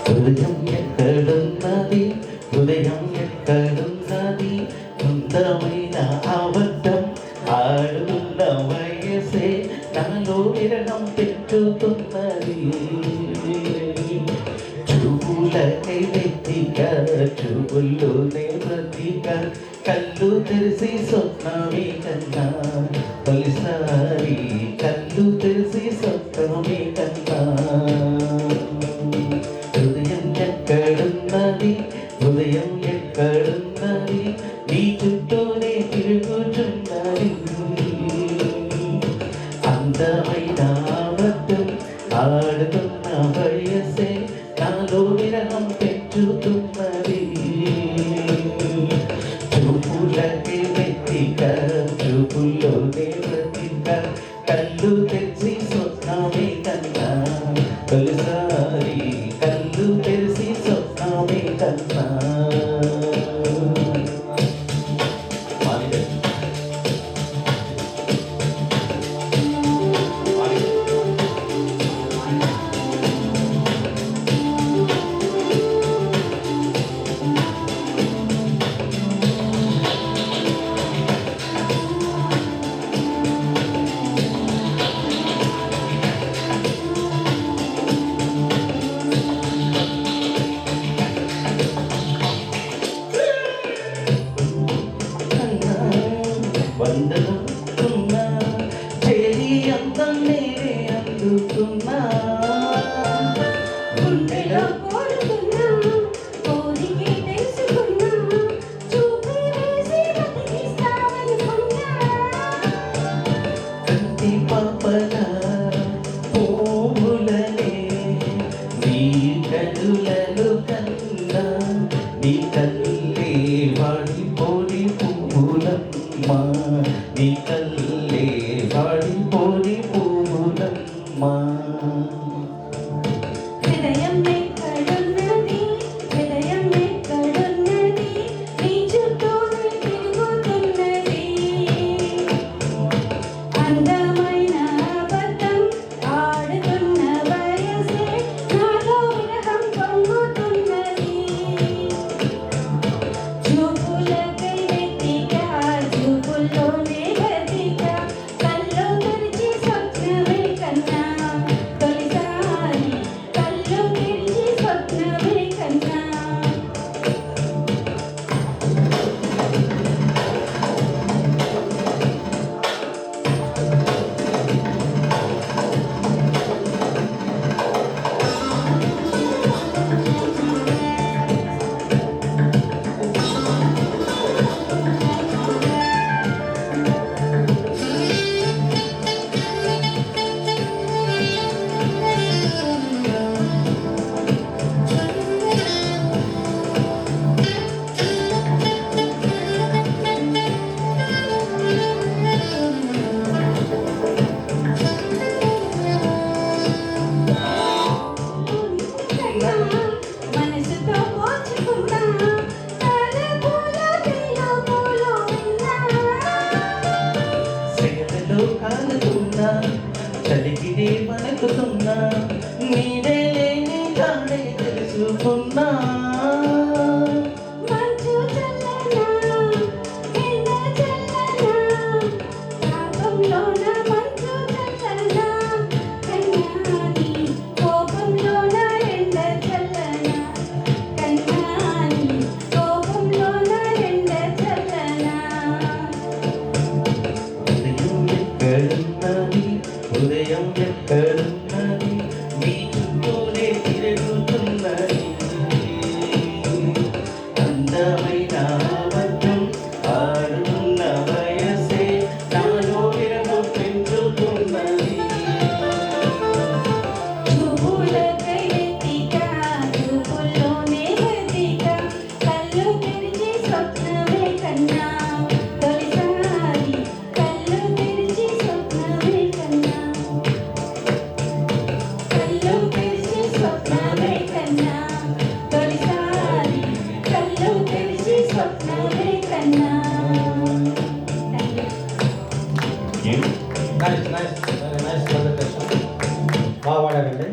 హృదయం ఎక్కడున్నది, హృదయం ఎక్కడున్నది, అందమైన అబద్ధం ఆడుతున్న వయసే నాలో విరహం పెంచుతున్నది. చూపులకై వెతిక, చూపుల్లోనే బ్రతిక, కళ్ళు తెరిసి స్వప్నమే కన్నా తొలిసారి, కళ్ళు తెరిసి స్వప్నమే కన్నా. హృదయం ఎక్కడున్నది, హృదయం ఎక్కడున్నది, నీ చుట్టూనే తిరుగుతున్నది. అందమైన అబద్ధం ఆడుతున్న వయసే నాలో విరహం పెంచుతున్నది. చూపులకి వెతిక, చూపుల్లోనే బ్రతిక, కళ్ళు తెరిచి స్వప్నమే కన్నా తొలిసారి, కళ్ళు తెరిసి స్వప్నమే కన్నా. వందలుతున్నా చేరి అందం నేనే అందుతున్నా, గుండెలో కోరుతున్నా కోరికే తెలుసుకున్నా, చూపే వేసి బతికిస్తావనుకున్నా. కంటి పాపల పువ్వులనే నీ కనులలో కన్నా, నీ కళ్ళే వాడిపోని పువ్వులమ్మా, నీ కళ్ళే వాడిపోని పువ్వులమ్మా. హృదయం ఎక్కడున్నది, హృదయం ఎక్కడున్నది, నీ చుట్టూనే తిరుగుతున్నది. అందమైన అబద్ధం ఆడుతున్న వయసే నాలో విరహం పొంగుతున్నది. చూపులకై వెతిక, చూపుల్లోనే బ్రతిక, కళ్ళు తెరిచి స్వప్నమే కన్నా తొలిసారి, కళ్ళు తెరిచి స్వప్నమే కన్నా. మనసుతో పోల్చుకున్నా, తలపుల పిలుపులు విన్నా. సేవలో కాలుతున్నా, చలికినే వణుకుతున్నా, నీడే లేని తానే తెలుసుకున్నా. మంచు చల్లనా, ఎండ చల్లనా, తాపంలోన మంచు చల్లనా, కన్నాని కోపంలోన ఎండ చల్లనా, కన్నాని కోపంలోన ఎండ చల్లనా. హృదయం ఎక్కడున్నది, హృదయం ఎక్కడున్నది, నీ చుట్టూనే తిరుగుతున్నది. Nice nice very nice presentation బాగా పాడారండి.